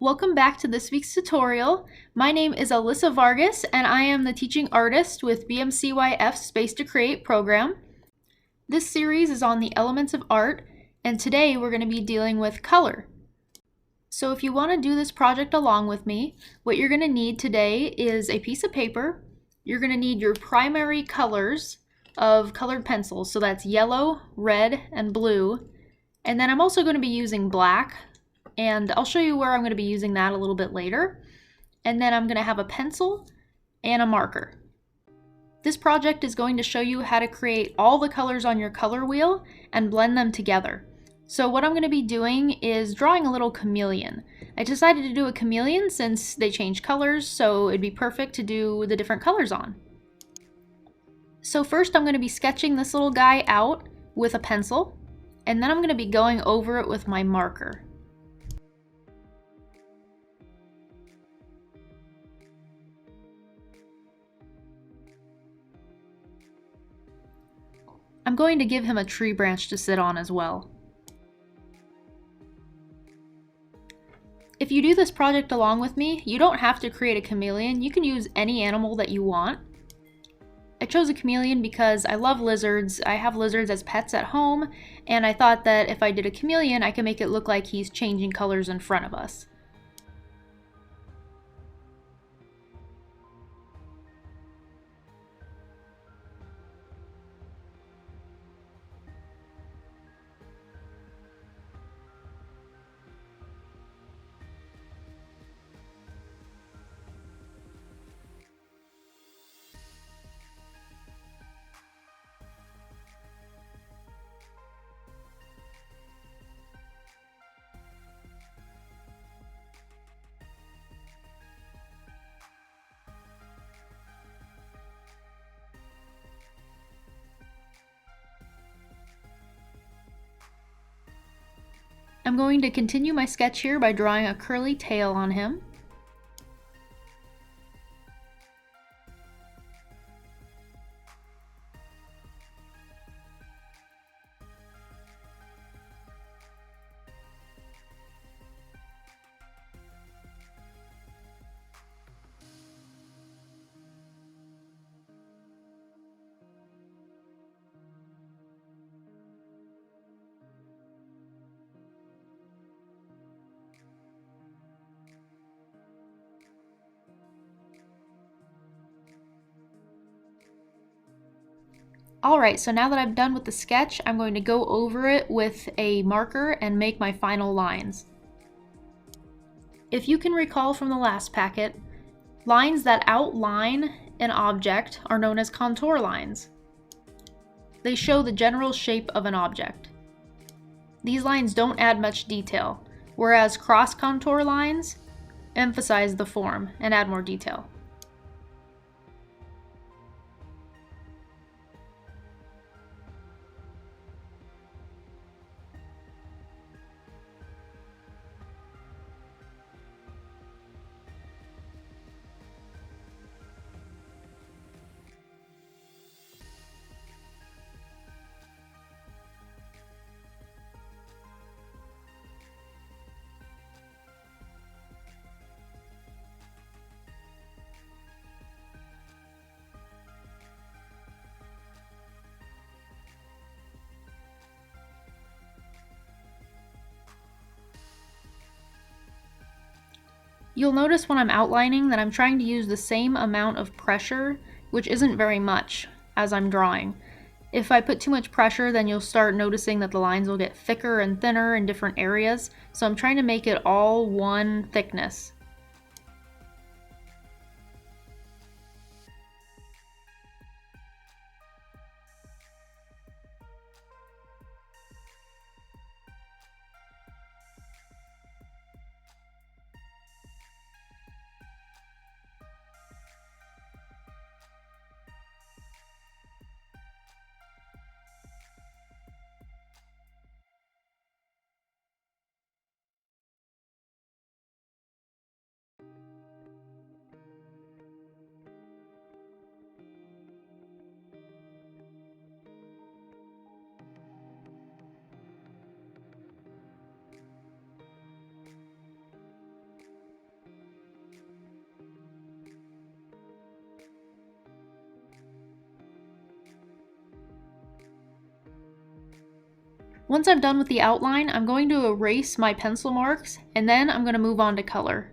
Welcome back to this week's tutorial. My name is Alyssa Vargas and I am the teaching artist with BMCYF Space to Create program. This series is on the elements of art, and today we're going to be dealing with color. So if you want to do this project along with me, what you're going to need today is a piece of paper. You're going to need your primary colors of colored pencils, so that's yellow, red, and blue. And then I'm also going to be using black, and I'll show you where I'm going to be using that a little bit later. And then I'm going to have a pencil and a marker. This project is going to show you how to create all the colors on your color wheel and blend them together. So what I'm going to be doing is drawing a little chameleon. I decided to do a chameleon since they change colors, so it'd be perfect to do the different colors on. So first I'm going to be sketching this little guy out with a pencil, and then I'm going to be going over it with my marker. I'm going to give him a tree branch to sit on as well. If you do this project along with me, you don't have to create a chameleon. You can use any animal that you want. I chose a chameleon because I love lizards. I have lizards as pets at home, and I thought that if I did a chameleon, I could make it look like he's changing colors in front of us. I'm going to continue my sketch here by drawing a curly tail on him. Alright, so now that I'm done with the sketch, I'm going to go over it with a marker and make my final lines. If you can recall from the last packet, lines that outline an object are known as contour lines. They show the general shape of an object. These lines don't add much detail, whereas cross-contour lines emphasize the form and add more detail. You'll notice when I'm outlining that I'm trying to use the same amount of pressure, which isn't very much, as I'm drawing. If I put too much pressure, then you'll start noticing that the lines will get thicker and thinner in different areas, so I'm trying to make it all one thickness. Once I'm done with the outline, I'm going to erase my pencil marks, and then I'm going to move on to color.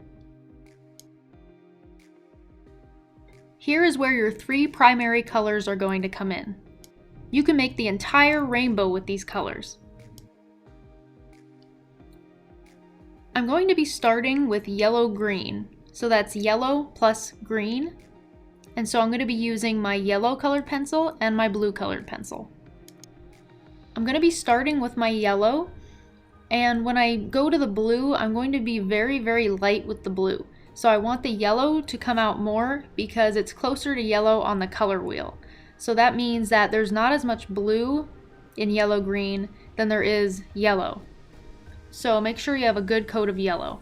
Here is where your 3 primary colors are going to come in. You can make the entire rainbow with these colors. I'm going to be starting with yellow-green, so that's yellow plus green, and so I'm going to be using my yellow colored pencil and my blue colored pencil. I'm going to be starting with my yellow, and when I go to the blue, I'm going to be very, very light with the blue. So I want the yellow to come out more because it's closer to yellow on the color wheel. So that means that there's not as much blue in yellow-green than there is yellow. So make sure you have a good coat of yellow.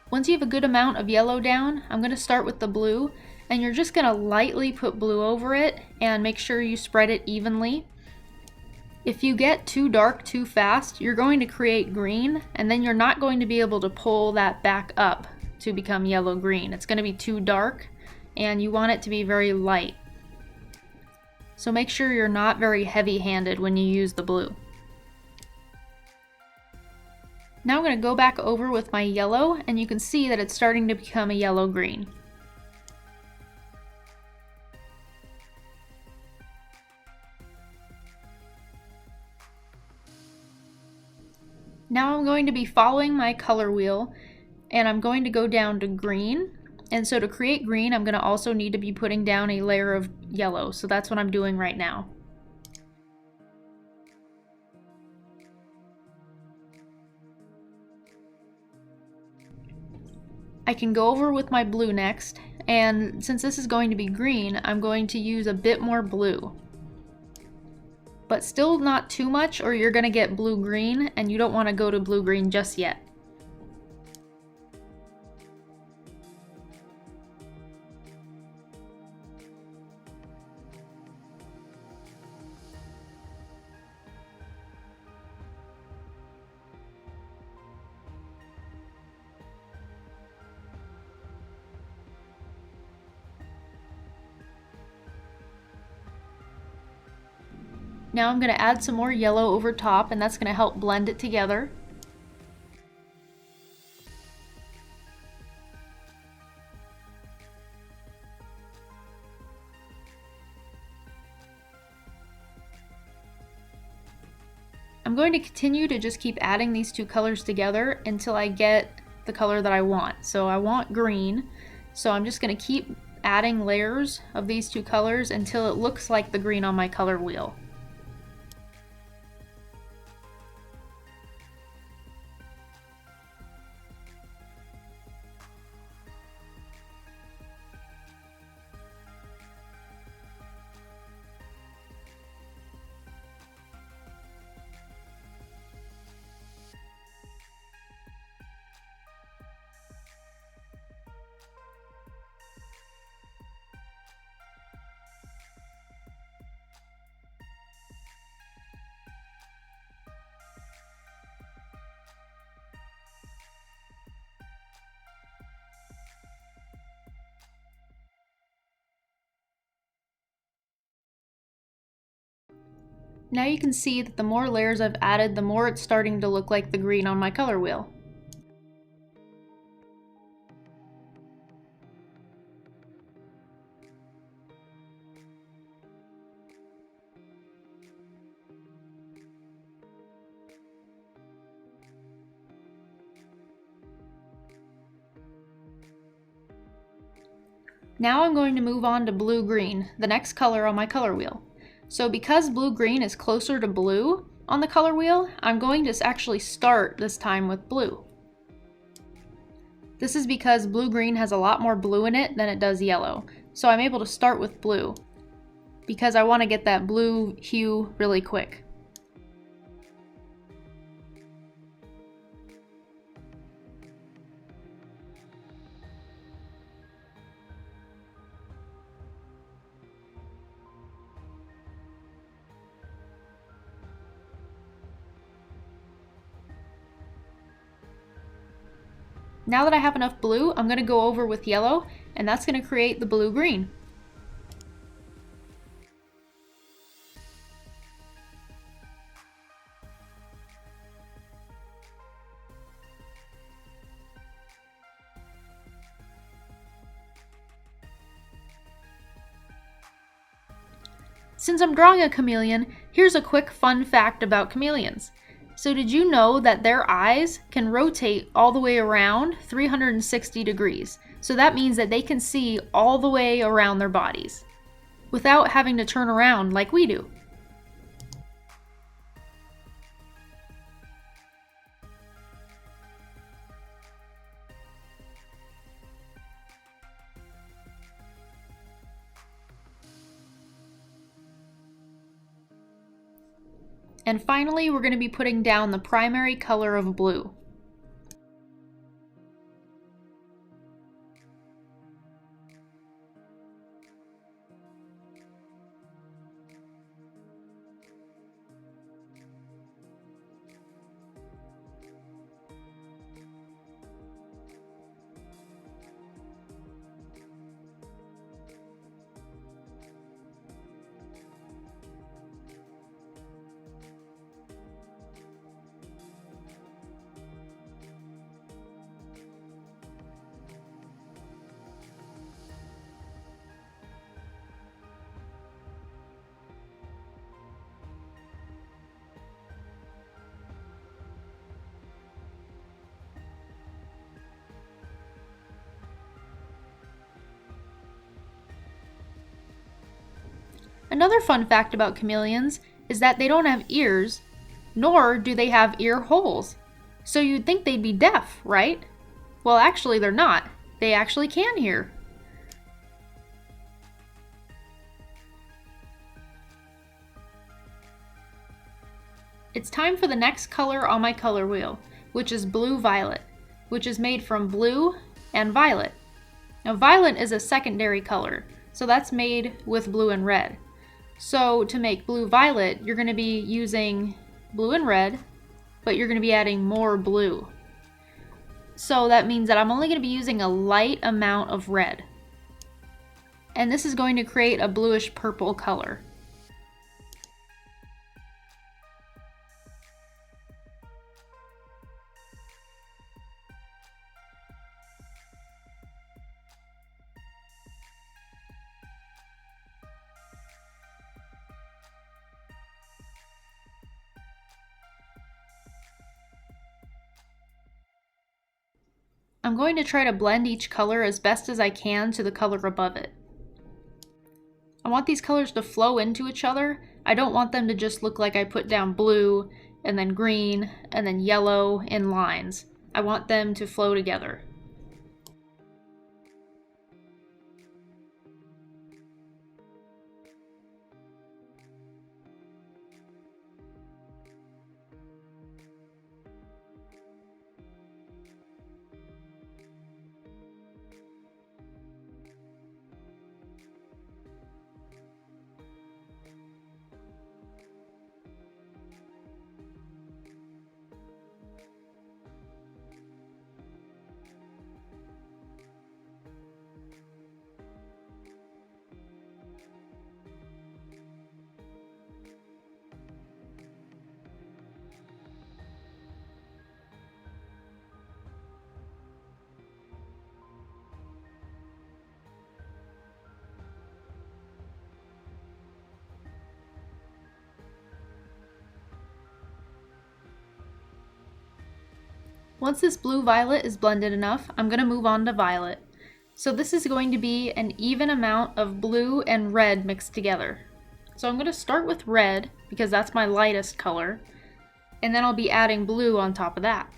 Once you have a good amount of yellow down, I'm going to start with the blue, and you're just going to lightly put blue over it and make sure you spread it evenly. If you get too dark too fast, you're going to create green, and then you're not going to be able to pull that back up to become yellow-green. It's going to be too dark, and you want it to be very light. So make sure you're not very heavy-handed when you use the blue. Now I'm going to go back over with my yellow, and you can see that it's starting to become a yellow-green. Now I'm going to be following my color wheel, and I'm going to go down to green. And so to create green, I'm going to also need to be putting down a layer of yellow. So that's what I'm doing right now. I can go over with my blue next, and since this is going to be green, I'm going to use a bit more blue. But still not too much, or you're going to get blue-green, and you don't want to go to blue-green just yet. Now I'm going to add some more yellow over top, and that's going to help blend it together. I'm going to continue to just keep adding these 2 colors together until I get the color that I want. So I want green, so I'm just going to keep adding layers of these 2 colors until it looks like the green on my color wheel. Now you can see that the more layers I've added, the more it's starting to look like the green on my color wheel. Now I'm going to move on to blue-green, the next color on my color wheel. So because blue-green is closer to blue on the color wheel, I'm going to actually start this time with blue. This is because blue-green has a lot more blue in it than it does yellow. So I'm able to start with blue because I want to get that blue hue really quick. Now that I have enough blue, I'm going to go over with yellow, and that's going to create the blue-green. Since I'm drawing a chameleon, here's a quick fun fact about chameleons. So did you know that their eyes can rotate all the way around 360 degrees? So that means that they can see all the way around their bodies without having to turn around like we do. And finally, we're going to be putting down the primary color of blue. Another fun fact about chameleons is that they don't have ears, nor do they have ear holes. So you'd think they'd be deaf, right? Well, actually they're not. They actually can hear. It's time for the next color on my color wheel, which is blue-violet, which is made from blue and violet. Now violet is a secondary color, so that's made with blue and red. So to make blue-violet, you're going to be using blue and red, but you're going to be adding more blue. So that means that I'm only going to be using a light amount of red. And this is going to create a bluish purple color. I'm going to try to blend each color as best as I can to the color above it. I want these colors to flow into each other. I don't want them to just look like I put down blue and then green and then yellow in lines. I want them to flow together. Once this blue-violet is blended enough, I'm going to move on to violet. So this is going to be an even amount of blue and red mixed together. So I'm going to start with red because that's my lightest color, and then I'll be adding blue on top of that.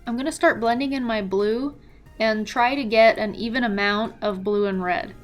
I'm going to start blending in my blue and try to get an even amount of blue and red.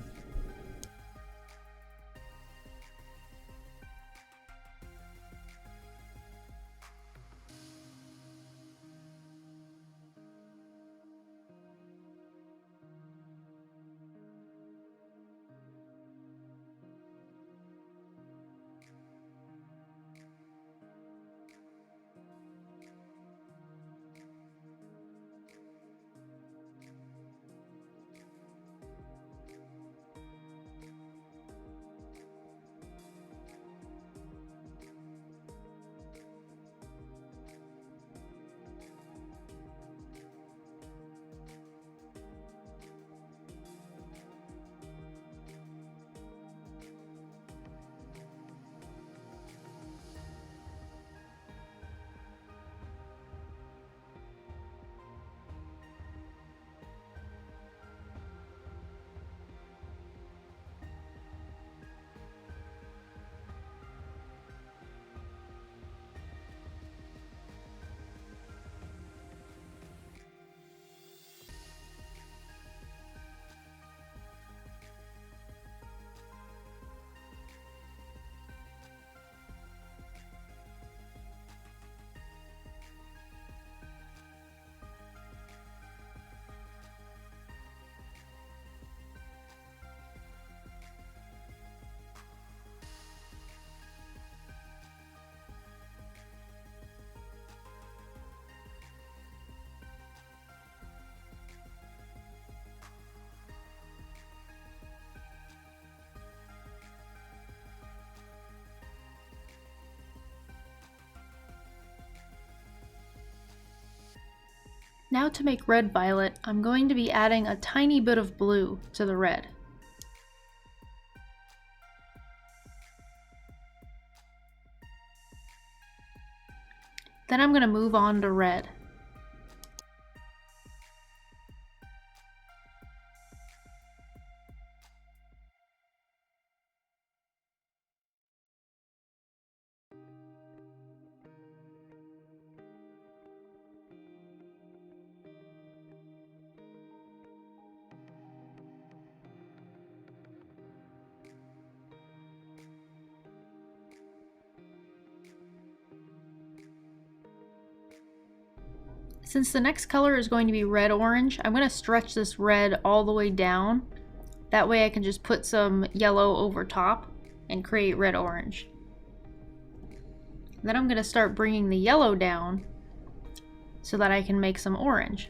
Now to make red violet, I'm going to be adding a tiny bit of blue to the red. Then I'm going to move on to red. Since the next color is going to be red-orange, I'm going to stretch this red all the way down. That way I can just put some yellow over top and create red-orange. Then I'm going to start bringing the yellow down so that I can make some orange.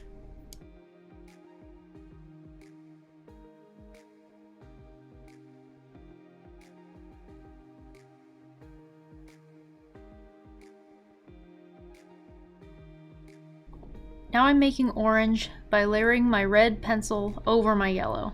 Now I'm making orange by layering my red pencil over my yellow.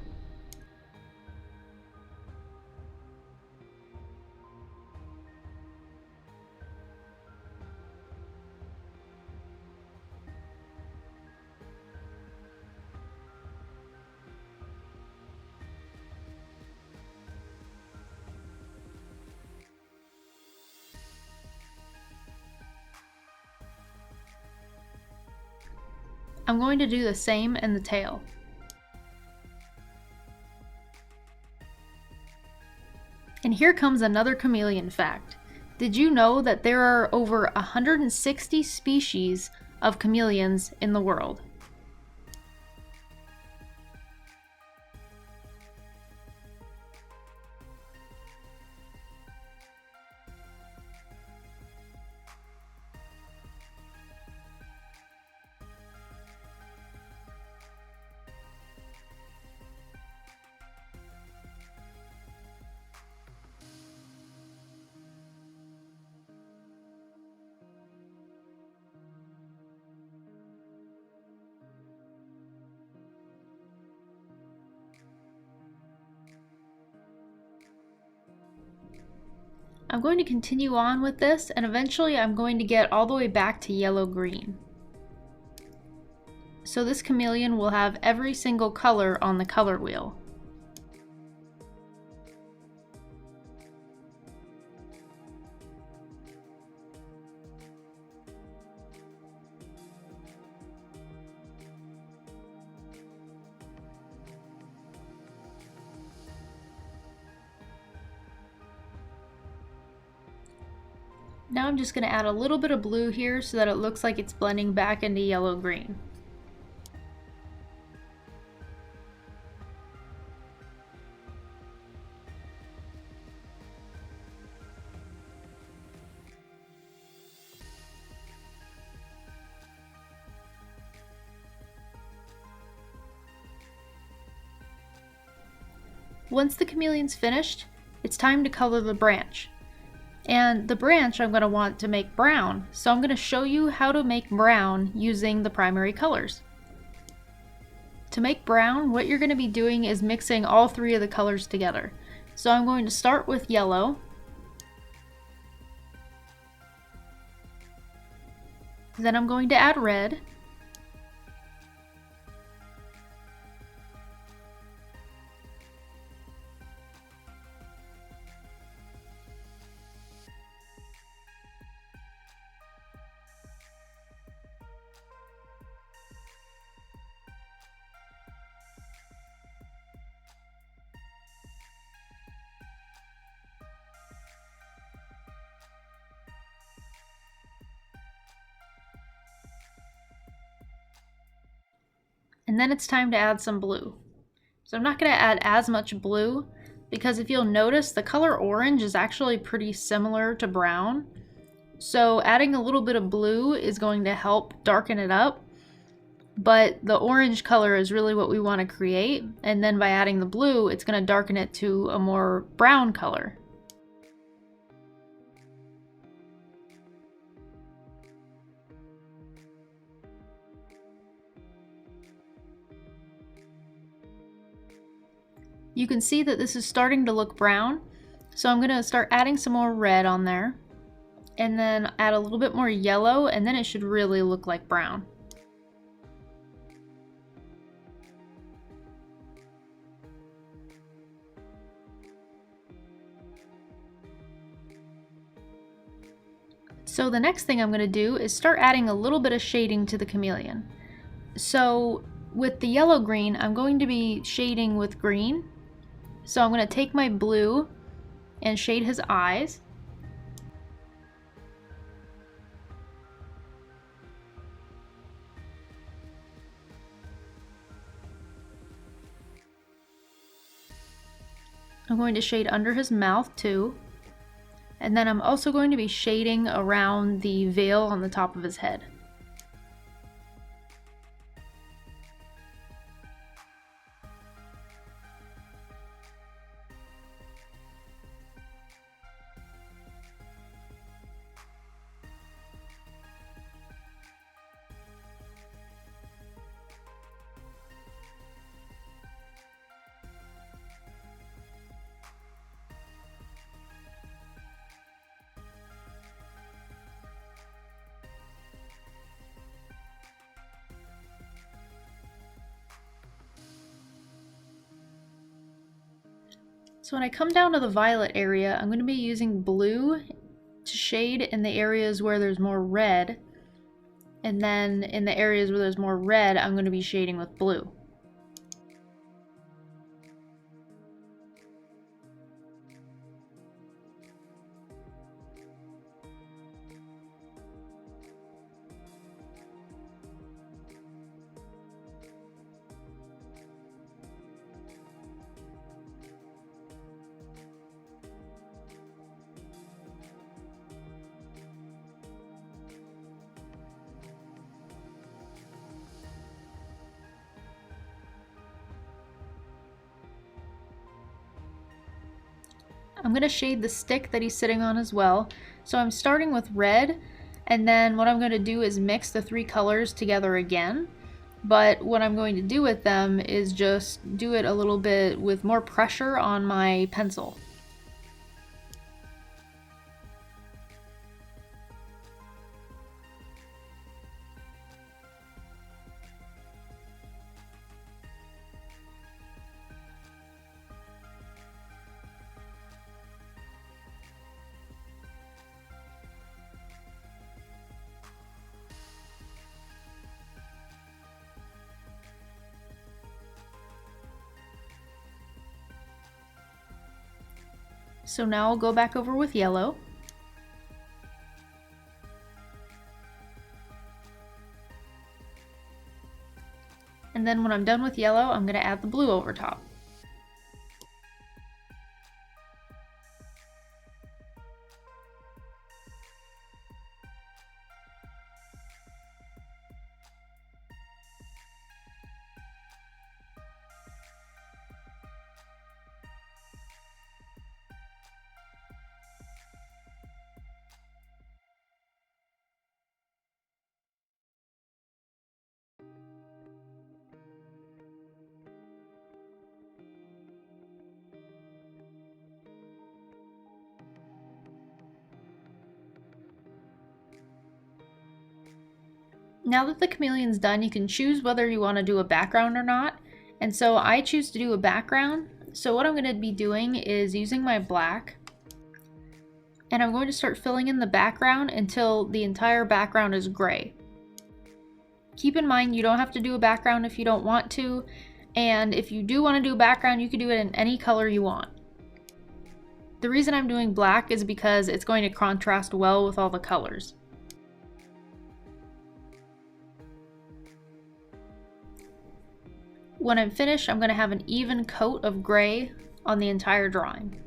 I'm going to do the same in the tail. And here comes another chameleon fact. Did you know that there are over 160 species of chameleons in the world? I'm going to continue on with this, and eventually I'm going to get all the way back to yellow-green. So this chameleon will have every single color on the color wheel. Now I'm just going to add a little bit of blue here so that it looks like it's blending back into yellow-green. Once the chameleon's finished, it's time to color the branch. And the branch I'm going to want to make brown, so I'm going to show you how to make brown using the primary colors. To make brown, what you're going to be doing is mixing all three of the colors together. So I'm going to start with yellow. Then I'm going to add red. And then it's time to add some blue. So I'm not going to add as much blue because if you'll notice, the color orange is actually pretty similar to brown. So adding a little bit of blue is going to help darken it up, but the orange color is really what we want to create. And then by adding the blue, it's going to darken it to a more brown color. You can see that this is starting to look brown, so I'm going to start adding some more red on there, and then add a little bit more yellow, and then it should really look like brown. So the next thing I'm going to do is start adding a little bit of shading to the chameleon. So with the yellow green, I'm going to be shading with green. So I'm going to take my blue and shade his eyes. I'm going to shade under his mouth too. And then I'm also going to be shading around the veil on the top of his head. So when I come down to the violet area, I'm going to be using blue to shade in the areas where there's more red. And then in the areas where there's more red, I'm going to be shading with blue. I'm going to shade the stick that he's sitting on as well. So I'm starting with red, and then what I'm going to do is mix the three colors together again. But what I'm going to do with them is just do it a little bit with more pressure on my pencil. So now I'll go back over with yellow. And then when I'm done with yellow, I'm going to add the blue over top. Now that the chameleon's done, you can choose whether you want to do a background or not. And so I choose to do a background. So what I'm going to be doing is using my black, and I'm going to start filling in the background until the entire background is gray. Keep in mind, you don't have to do a background if you don't want to, and if you do want to do a background, you can do it in any color you want. The reason I'm doing black is because it's going to contrast well with all the colors. When I'm finished, I'm going to have an even coat of gray on the entire drawing.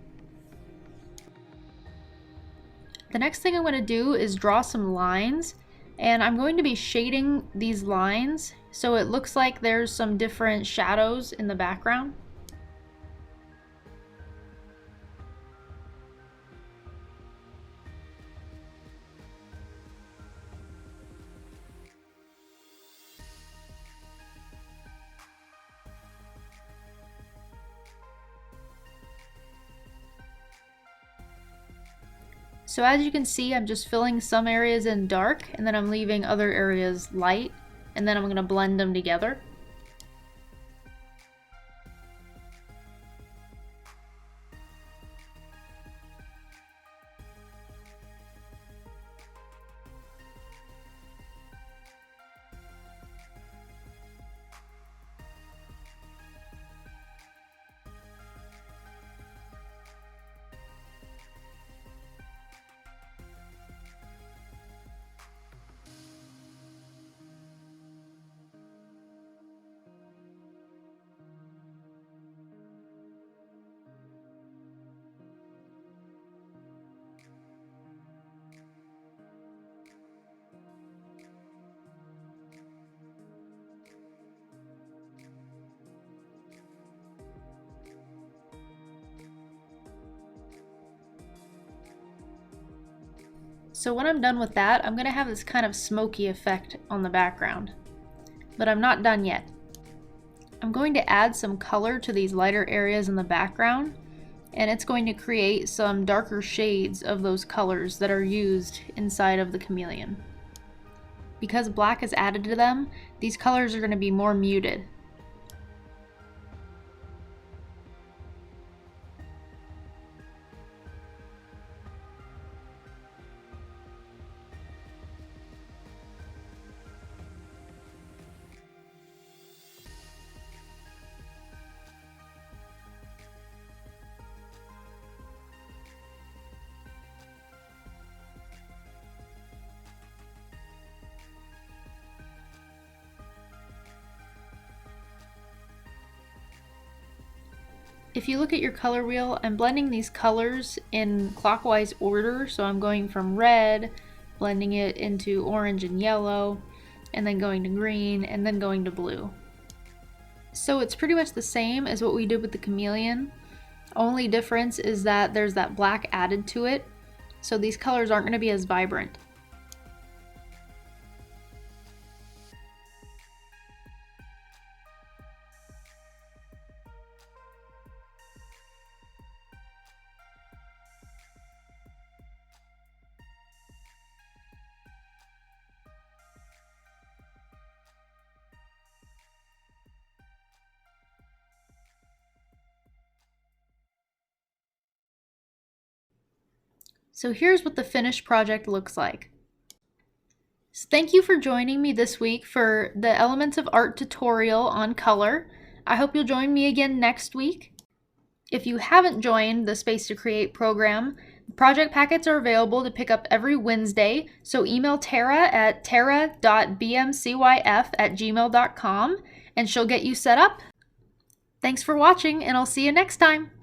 The next thing I'm going to do is draw some lines, and I'm going to be shading these lines so it looks like there's some different shadows in the background. So as you can see, I'm just filling some areas in dark, and then I'm leaving other areas light, and then I'm going to blend them together. So when I'm done with that, I'm going to have this kind of smoky effect on the background. But I'm not done yet. I'm going to add some color to these lighter areas in the background, and it's going to create some darker shades of those colors that are used inside of the chameleon. Because black is added to them, these colors are going to be more muted. If you look at your color wheel, I'm blending these colors in clockwise order. So I'm going from red, blending it into orange and yellow, and then going to green, and then going to blue. So it's pretty much the same as what we did with the chameleon. Only difference is that there's that black added to it. So these colors aren't going to be as vibrant. So here's what the finished project looks like. So thank you for joining me this week for the Elements of Art tutorial on color. I hope you'll join me again next week. If you haven't joined the Space to Create program, project packets are available to pick up every Wednesday, so email Tara at tara.bmcyf@gmail.com and she'll get you set up. Thanks for watching, and I'll see you next time.